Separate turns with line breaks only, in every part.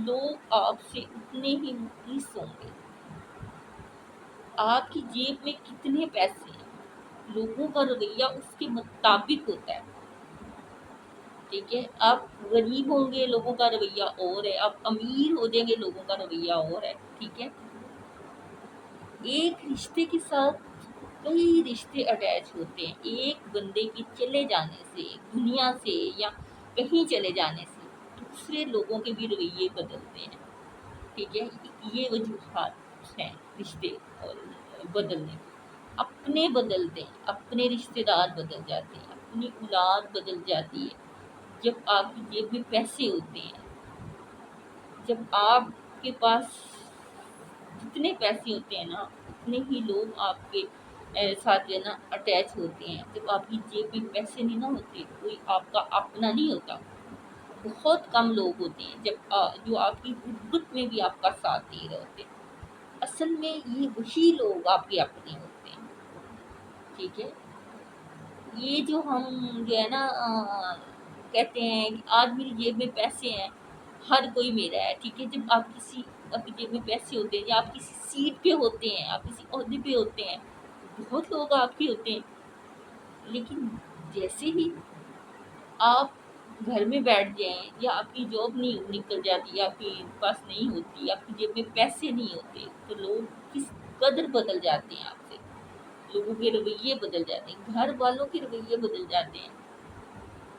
لوگ آپ سے اتنے ہی مخلص ہوں گے. آپ کی جیب میں کتنے پیسے ہیں، لوگوں کا رویہ اس کے مطابق ہوتا ہے. ٹھیک ہے، آپ غریب ہوں گے لوگوں کا رویہ اور ہے، آپ امیر ہو جائیں گے لوگوں کا رویہ اور ہے. ٹھیک ہے، ایک رشتے کے ساتھ کئی رشتے اٹیچ ہوتے ہیں. ایک بندے کے چلے جانے سے، دنیا سے یا کہیں چلے جانے سے دوسرے لوگوں کے بھی رویے بدلتے ہیں. ٹھیک ہے، یہ وجوہات ہیں رشتے اور بدلنے. اپنے بدلتے ہیں، اپنے رشتے دار بدل جاتے ہیں، اپنی اولاد بدل جاتی ہے. جب آپ کی جیب میں پیسے ہوتے ہیں، جب آپ کے پاس جتنے پیسے ہوتے ہیں نا اتنے ہی لوگ آپ کے ساتھ جو ہے نا اٹیچ ہوتے ہیں. جب آپ کی جیب میں پیسے نہیں نہ ہوتے، کوئی آپ کا اپنا نہیں ہوتا. بہت کم لوگ ہوتے ہیں جو آپ کی غربت میں بھی آپ کا ساتھ دے رہے ہوتے ہیں. اصل میں یہ وہی لوگ آپ کے اپنے ہوتے ہیں. ٹھیک ہے، یہ جو ہم جو ہے نا کہتے ہیں کہ آج میری جیب میں پیسے ہیں، ہر کوئی میرا ہے. ٹھیک ہے، جب آپ کی جیب میں پیسے ہوتے ہیں یا آپ کسی سیٹ پہ ہوتے ہیں، آپ کسی عہدے پہ ہوتے ہیں، بہت لوگ آپ کے ہوتے ہیں. لیکن جیسے ہی آپ گھر میں بیٹھ جائیں یا آپ کی جاب نہیں نکل جاتی یا آپ کے پاس نہیں ہوتی، آپ کی جیب میں پیسے نہیں ہوتے، تو لوگ کس قدر بدل جاتے ہیں آپ سے. لوگوں کے رویے بدل جاتے ہیں، گھر والوں کے رویے بدل جاتے ہیں.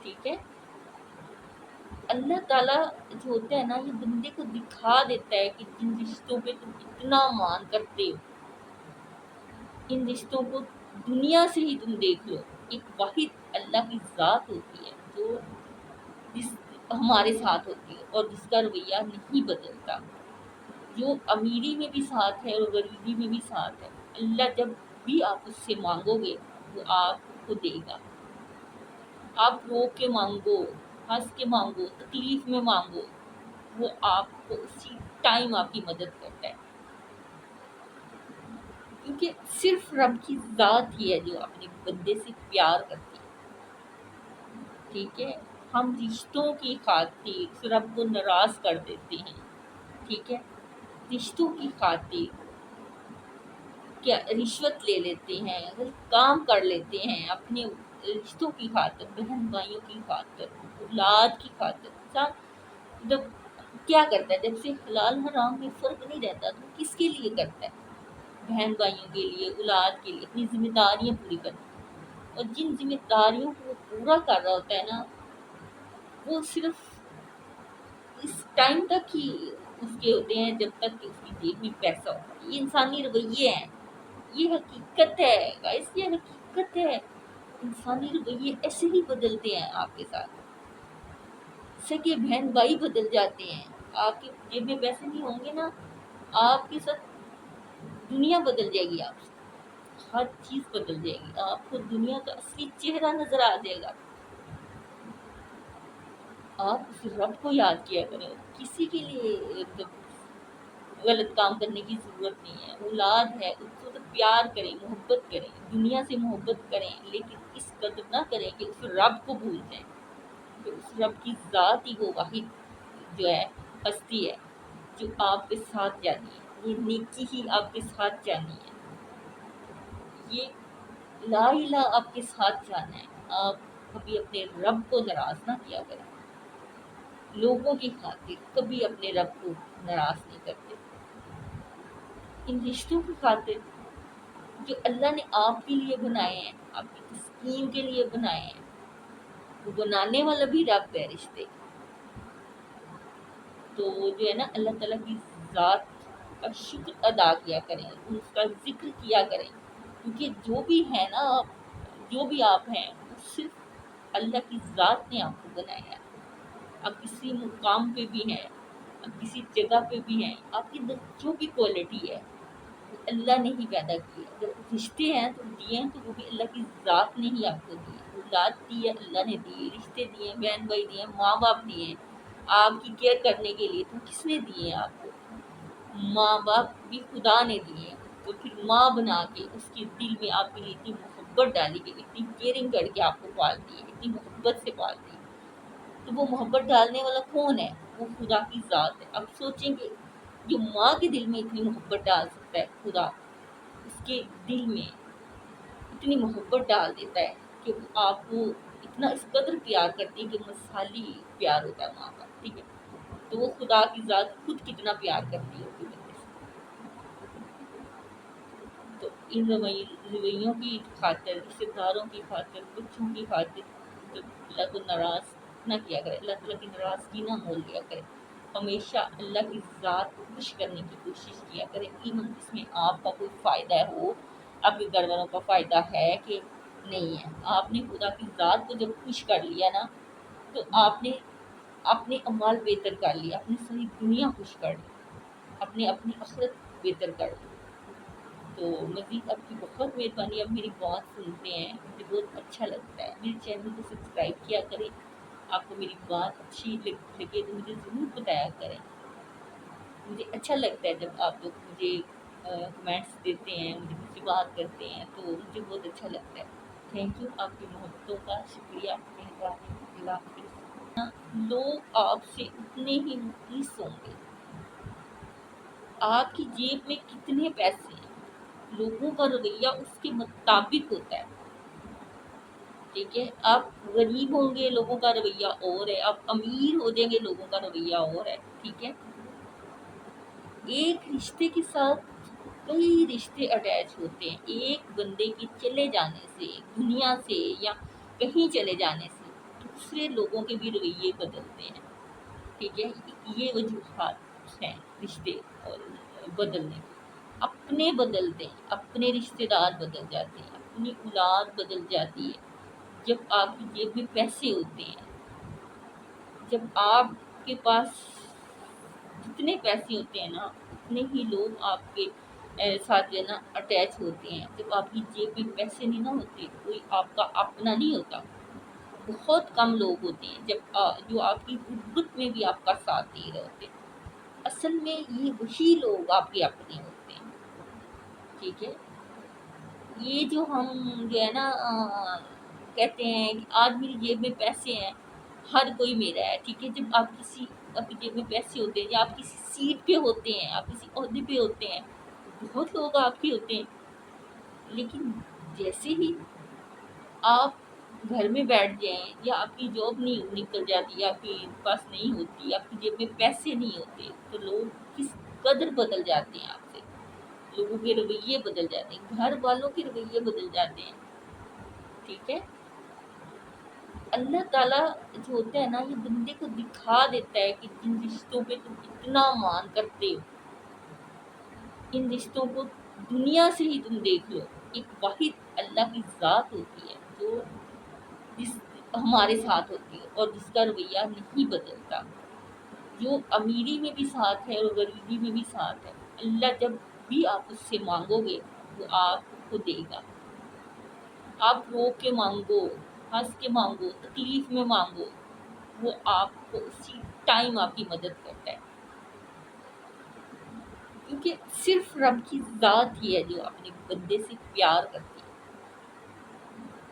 ٹھیک ہے، اللہ تعالیٰ جو ہوتا ہے نا یہ بندے کو دکھا دیتا ہے کہ جن رشتوں پہ تم اتنا مان کرتے ہو، ان رشتوں کو دنیا سے ہی تم دیکھ لو. ایک واحد اللہ کی ذات ہوتی ہے جو جس ہمارے ساتھ ہوتی ہے اور جس کا رویہ نہیں بدلتا، جو امیری میں بھی ساتھ ہے اور غریبی میں بھی ساتھ ہے. اللہ جب بھی آپ اس سے مانگو گے وہ آپ کو دے گا. آپ رو کے مانگو، ہنس کے مانگو، تکلیف میں مانگو، وہ آپ کو اسی ٹائم آپ کی مدد کرتا ہے. کیونکہ صرف رب کی ذات ہی ہے جو اپنے بندے سے پیار کرتی ہے. ٹھیک ہے، ہم رشتوں کی خاطر رب کو ناراض کر دیتے ہیں. ٹھیک ہے، رشتوں کی خاطر کیا رشوت لے لیتے ہیں، کام کر لیتے ہیں اپنے رشتوں کی خاطر، بہن بھائیوں کی خاطر، اولاد کی خاطر. انسان جب کیا کرتا ہے، جب سے حلال حرام میں فرق نہیں رہتا تو کس کے لیے کرتا ہے؟ بہن بھائیوں کے لیے، اولاد کے لیے، اپنی ذمہ داریاں پوری کرتا ہے. اور جن ذمہ داریوں کو وہ پورا کر رہا ہوتا ہے نا وہ صرف اس ٹائم تک ہی اس کے ہوتے ہیں جب تک کہ اس کی جیب میں پیسہ ہوتا ہے. یہ انسانی رویے ہیں، یہ حقیقت ہے گائس، یہ حقیقت ہے. انسانی رویے ایسے ہی بدلتے ہیں آپ کے ساتھ. سگے بہن بھائی بدل جاتے ہیں. آپ کے جیب میں پیسے نہیں ہوں گے نا، آپ کے ساتھ دنیا بدل جائے گی. آپ سے ہر چیز بدل جائے گی، آپ کو دنیا کا اصلی چہرہ نظر آ جائے گا. آپ اس رب کو یاد کیا کریں. کسی کے لیے غلط کام کرنے کی ضرورت نہیں ہے. اولاد ہے اس کو تو پیار کریں، محبت کریں، دنیا سے محبت کریں، لیکن اس قدر نہ کریں کہ اس رب کو بھول جائیں. کہ اس رب کی ذات ہی وہ واحد جو ہے ہستی ہے جو آپ کے ساتھ جانی ہے. یہ نیکی ہی آپ کے ساتھ جانی ہے، یہ لا الہ آپ کے ساتھ جانا ہے. آپ کبھی اپنے رب کو ناراض نہ کیا کریں. لوگوں کی خاطر کبھی اپنے رب کو ناراض نہیں کرتے. ان رشتوں کی خاطر جو اللہ نے آپ کے لیے بنائے ہیں، آپ کی تسکین کے لیے بنائے ہیں، وہ بنانے والا بھی رب ہے. رشتے تو جو ہے نا اللہ تعالیٰ کی ذات کا شکر ادا کیا کریں، اس کا ذکر کیا کریں. کیونکہ جو بھی ہے نا، جو بھی آپ ہیں وہ صرف اللہ کی ذات نے آپ کو بنایا ہے. آپ کسی مقام پہ بھی ہیں، آپ کسی جگہ پہ بھی ہیں، آپ کی جو بھی کوالٹی ہے وہ اللہ نے ہی پیدا کی ہے. جب رشتے ہیں تو دیے ہیں تو وہ بھی اللہ کی ذات نے ہی آپ کو دیے. اولاد دی ہے اللہ نے دی، رشتے دیے، بہن بھائی دیے، ماں باپ دیے آپ کی کیئر کرنے کے لیے. تو کس نے دیے ہیں آپ کو؟ ماں باپ بھی خدا نے دیے. تو پھر ماں بنا کے اس کے دل میں آپ کے لیے اتنی محبت ڈالی کہ اتنی کیئرنگ کر کے آپ کو پالتی ہے، اتنی محبت سے پالتی ہے. تو وہ محبت ڈالنے والا کون ہے؟ وہ خدا کی ذات ہے۔ اب سوچیں کہ جو ماں کے دل میں اتنی محبت ڈال سکتا ہے خدا، اس کے دل میں اتنی محبت ڈال دیتا ہے کہ وہ آپ کو اتنا اس قدر پیار کرتی ہے کہ مثالی پیار ہوتا ہے ماں کا، ٹھیک ہے؟ تو وہ خدا کی ذات خود کتنا پیار کرتی ہوگی بندے سے۔ تو ان رویوں کی خاطر، رشتے داروں کی خاطر، بچوں کی خاطر تو اللہ کو ناراض نہ کیا کرے، اللہ تعالیٰ کی ناراضگی نہ مول لیا کرے، ہمیشہ اللہ کی ذات کو خوش کرنے کی کوشش کیا کرے۔ ایون اس میں آپ کا کوئی فائدہ ہو، آپ کے گھر والوں کا فائدہ ہے کہ نہیں ہے، آپ نے خدا کی ذات کو جب خوش کر لیا نا، تو آپ نے اپنے اعمال بہتر کر لیا، اپنی ساری دنیا خوش کر لی، اپنی آخرت بہتر کر لی۔ تو مزید آپ کی بہت مہربانی، آپ میری بات سنتے ہیں، مجھے بہت اچھا لگتا ہے۔ میرے چینل کو سبسکرائب کیا کریں، آپ کو میری بات اچھی لگے تو مجھے ضرور بتایا کریں۔ مجھے اچھا لگتا ہے جب آپ لوگ مجھے کمنٹس دیتے ہیں، مجھے مجھ سے بات کرتے ہیں، تو مجھے بہت اچھا لگتا ہے۔ تھینک یو آپ کی محبتوں کا، شکریہ، مہربانی، اللہ حافظ۔ لوگ آپ سے اتنے ہی مخلص ہوں گے، آپ کی جیب میں کتنے پیسے ہیں لوگوں کا رویہ اس کے مطابق ہوتا ہے، ٹھیک ہے؟ آپ غریب ہوں گے لوگوں کا رویہ اور ہے، آپ امیر ہو جائیں گے لوگوں کا رویہ اور ہے، ٹھیک ہے؟ ایک رشتے کے ساتھ کئی رشتے اٹیچ ہوتے ہیں، ایک بندے کے چلے جانے سے، دنیا سے یا کہیں چلے جانے سے دوسرے لوگوں کے بھی رویے بدلتے ہیں، ٹھیک ہے؟ یہ وجوہات ہیں رشتے اور بدلنے کی۔ اپنے بدلتے ہیں، اپنے رشتے دار بدل جاتے ہیں، اپنی اولاد بدل جاتی ہے۔ جب آپ کی جیب میں پیسے ہوتے ہیں، جب آپ کے پاس جتنے پیسے ہوتے ہیں نا، اتنے ہی لوگ آپ کے ساتھ جو ہے نا اٹیچ ہوتے ہیں۔ جب آپ کی جیب میں پیسے نہیں نہ ہوتے، کوئی آپ کا اپنا نہیں ہوتا، بہت کم لوگ ہوتے ہیں جب جو آپ کی غربت میں بھی آپ کا ساتھ دے رہے ہوتے ہیں۔ اصل میں یہ وہی لوگ آپ کے اپنے ہوتے ہیں، ٹھیک ہے؟ یہ جو ہم جو ہے نا کہتے ہیں کہ آج میری جیب میں پیسے ہیں، ہر کوئی میرا ہے، ٹھیک ہے؟ جب آپ کی جیب میں پیسے ہوتے ہیں یا آپ کسی سیٹ پہ ہوتے ہیں، آپ کسی عہدے پہ ہوتے ہیں، بہت لوگ آپ کے ہوتے ہیں، لیکن جیسے ہی آپ گھر میں بیٹھ جائیں یا آپ کی جاب نہیں نکل جاتی، آپ کے پاس نہیں ہوتی، آپ کی جیب میں پیسے نہیں ہوتے، تو لوگ کس قدر بدل جاتے ہیں آپ سے، لوگوں کے رویے بدل جاتے ہیں، گھر والوں کے رویے بدل جاتے ہیں، ٹھیک ہے؟ اللہ تعالیٰ جو ہوتا ہے نا، یہ بندے کو دکھا دیتا ہے کہ جن رشتوں پہ تم اتنا مان کرتے ہو، ان رشتوں کو دنیا سے ہی تم دیکھ لو، ایک واحد اللہ کی ذات ہوتی ہے جو جس ہمارے ساتھ ہوتی ہے اور جس کا رویہ نہیں بدلتا، جو امیری میں بھی ساتھ ہے اور غریبی میں بھی ساتھ ہے۔ اللہ جب بھی آپ اس سے مانگو گے وہ آپ کو دے گا، آپ رو کے مانگو، ہنس کے مانگو، تکلیف میں مانگو، وہ آپ کو اسی ٹائم آپ کی مدد کرتا ہے، کیونکہ صرف رب کی ذات ہی ہے جو اپنے بندے سے پیار کرتی ہے،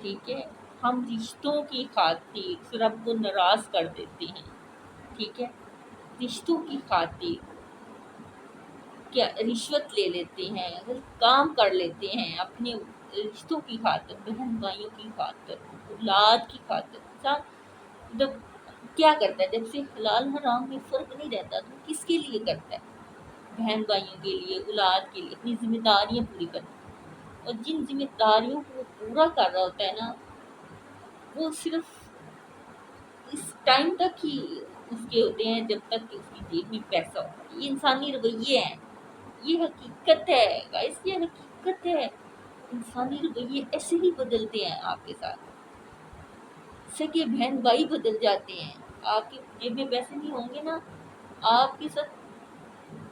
ٹھیک ہے؟ ہم رشتوں کی خاطر رب کو ناراض کر دیتے ہیں، ٹھیک ہے؟ رشتوں کی خاطر کیا رشوت لے لیتے ہیں، غلط کام کر لیتے ہیں، اپنے رشتوں کی خاطر، بہن بھائیوں کی خاطر، اولاد کی خاطر۔ انسان جب کیا کرتا ہے، جب سے حلال حرام میں فرق نہیں رہتا تو کس کے لیے کرتا ہے؟ بہن بھائیوں کے لیے، اولاد کے لیے، اپنی ذمہ داریاں پوری کرنا۔ اور جن ذمہ داریوں کو وہ پورا کر رہا ہوتا ہے نا، وہ صرف اس ٹائم تک ہی اس کے ہوتے ہیں جب تک کہ اس کی جیب میں پیسہ ہوتا ہے۔ یہ انسانی رویے ہیں، یہ حقیقت ہے گائس، یہ حقیقت ہے۔ انسانی رویے ایسے ہی بدلتے ہیں آپ کے ساتھ، سگے بہن بھائی بدل جاتے ہیں۔ آپ کے جیب میں پیسے نہیں ہوں گے نا، آپ کے ساتھ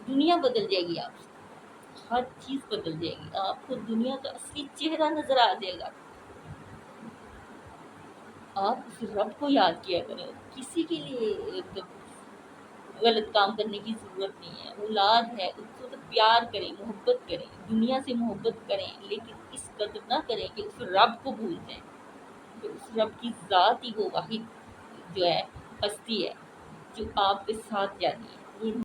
دنیا بدل جائے گی، آپ سے ہر چیز بدل جائے گی، آپ کو دنیا کا اصلی چہرہ نظر آ جائے گا۔ آپ اس رب کو یاد کیا کریں، کسی کے لیے غلط کام کرنے کی ضرورت نہیں ہے۔ اولاد ہے، اس کو تو پیار کریں، محبت کریں، دنیا سے محبت کریں، لیکن اس قدر نہ کریں کہ اس رب کو بھول جائیں، کہ اس رب کی ذات ہی وہ واحد جو ہے ہستی ہے، جو آپ کے ساتھ جانی ہے۔ یہ